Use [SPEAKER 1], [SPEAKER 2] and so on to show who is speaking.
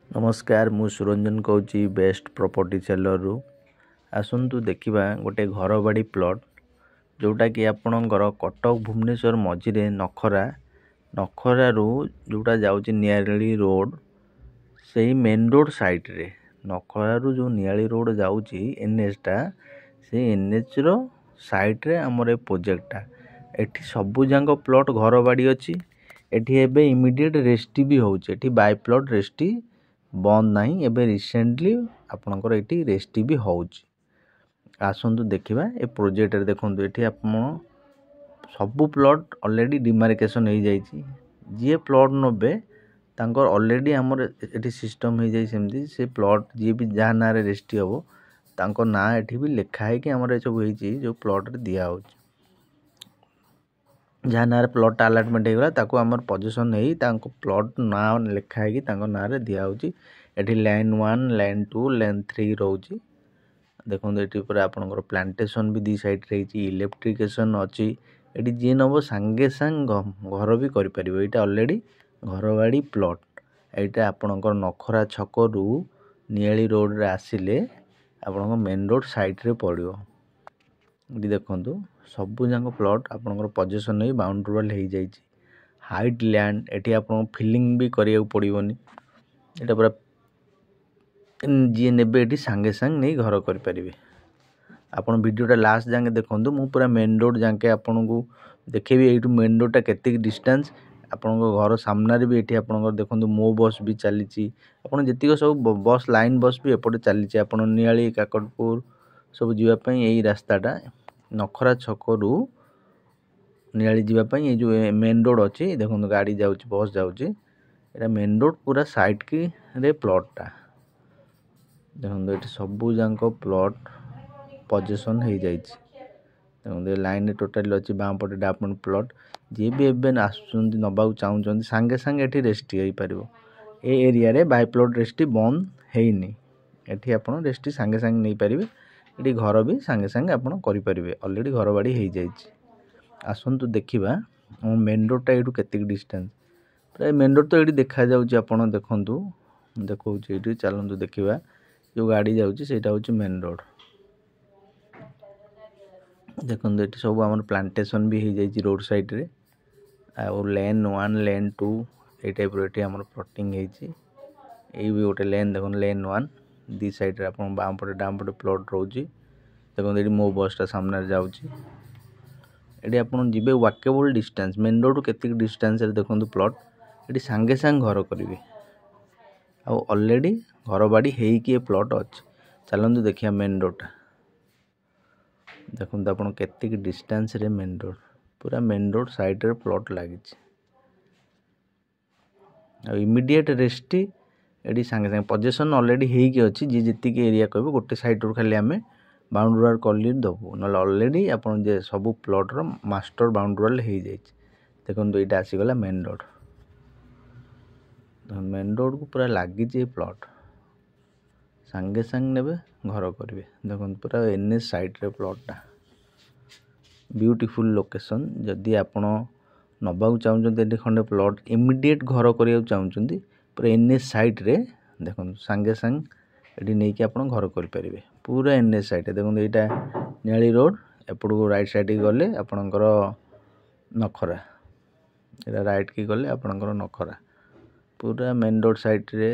[SPEAKER 1] नमस्कार मु सुरंजन कहूँ बेस्ट प्रॉपर्टी सेलर रु आसतु देखा गोटे घर बाड़ी प्लॉट जोटा कि आपणकर कटक भुवनेश्वर मझिरे नखरा नखरारू जोटा जाऊँगी नियाली रोड से मेन रोड साइड रे नखरारू जो नियाली रोड जाऊँगी एनएच टा से एनएच रो साइड रे आमर प्रोजेक्टा एठी सबू जाक प्लॉट घर बाड़ी अच्छी एठी एबे इमिडिएट रेस्टी भी होउछे एठी बाय प्लॉट रेस्टी बंद नहीं एबे रिसेंटली आपणकर एठी रेस्टी भी होउछी आसतु देखा ए प्रोजेक्ट रे देखंतु एठी आपण सबू प्लॉट ऑलरेडी डिमार्केशन हो जाइए जी प्लॉट नबे तांकर ऑलरेडी आमर एठी सिस्टम हो जाए सेमती से प्लॉट जी भी जहाँ ना रेस्टी हम तांकर ना एठी भी लिखा है कि आमर सब होइछि जो प्लॉट रे दिया होउछि जहाँ ना प्लॉट अलॉटमेंट होगा ताको आमर पोजीशन है तांको प्लॉट ना लिखा है कि तांको ना रे दिया होउछि एठी लाइन 1 लाइन 2 लाइन 3 रहउछि देखो ये पूरा आपंकर प्लांटेशन भी दी साइड रही इलेक्ट्रिकेशन अच्छी ये जी नब सांगे सांग घर भी करें यहाँ ऑलरेडी घर बाड़ी प्लॉट यहाँ आपणकर नखरा छक रु नियाली रोड रे आसिले आपण मेन रोड साइड रे पड़ो ये देखु सबू जाक प्लॉट आपणकर पोजीशन नहीं बाउंड्री वाल हो जाए हाइट लैंड एटी आप फिलिंग भी करिया पड़ोनी यहाँ पूरा जी ने सांगे सांग नहीं घर करें आपन वीडियोटा लास्ट जाके देखूँ मु पूरा मेन रोड जाके आपन को देखेबी यू मेन रोडटा केते डिस्टेंस आपण घर सामने भी ये आपंकर देखो मो बस भी चली आपड़ जी सब बस लाइन बस भी एपटे चली आप नियाली काकटपुर सब जीवाई यही रास्ताटा नखरा छक रु नियाली जीवाई ये जो मेन रोड अच्छी देखो गाड़ी जाऊँ बस जाऊँ मेन रोड पूरा साइड की रे प्लॉटटा देखो ये सबू जाक प्लॉट पोजीशन हो जाए देखो लाइन टोटाली अच्छी बाँ पटे डापन प्लॉट जी भी एवं आसुँच नबाक चाहूँ सांगे सांगे ये रेस्टी हो पार ए एरिया रे बाय प्लॉट रेस्टी बंद हैनी एठी आप रेस्टी सांगे सांगे नहीं पारे ये घर भी सांगे सांगे आप करें ऑलरेडी घर बाड़ी हो जाए आसतु देखा मेन रोडटा यू के डिस्टेंस प्राय मेन रोड तो ये देखा जाऊँ देखूँ देखो ये चलतु देखा जो गाड़ी जाऊँगी सेटा हूँ मेन रोड देखो ये सब आम प्लांटेशन भी हो जाए रोड साइड रे आउ लेन 1 लेन 2 ये टाइप ये प्लॉटिंग ये भी गोटे लेन देखो लेन 1 दी साइड आप बाम पटे डाम पटे प्लॉट रोचे देखो ये मो बसटा सामने जाऊँगी ये आप जी वाकेबल डिस्टेंस मेन रोड के डिस्टेंस देखो प्लॉट ये सांगे सांग घर करेंगे ऑलरेडी घर बाड़ी होइकी प्लॉट अच्छे चलतु देखिए मेन रोडटा देखो आप केतिक डिस्टेंस रे मेन रोड पूरा मेन रोड साइड रे प्लॉट लगी इमिडिएट रेस्टी ये सांगे सांगे पोजीशन ऑलरेडी होइकी अच्छी जी जी एरिया कह गोटे साइड रू खाली आम बाउंड्री वाल कली दबू ना ऑलरेडी आप सब प्लॉट रो मास्टर बाउंड्री वाल हो जाए देखो ये आसीगला मेन रोड मेन रोड को पूरा लगी प्लॉट सांगे सांगे नेबे घर करेंगे देखो पूरा एनएच साइड रे प्लॉटटा ब्यूटीफुल लोकेशन जदि आपण नबाक चाहते खंडे प्लॉट इमिडिएट घर करने चाहते पूरा एनएच साइड रे देखो सांगे सांग ये नहीं कि आप घर करें पूरा एनएच साइड देखो यहाँ नियाली रोड एपट को राइट साइड की गले आपणकर नखरा राइट की गले आपणकर नखरा पूरा मेन रोड साइड रे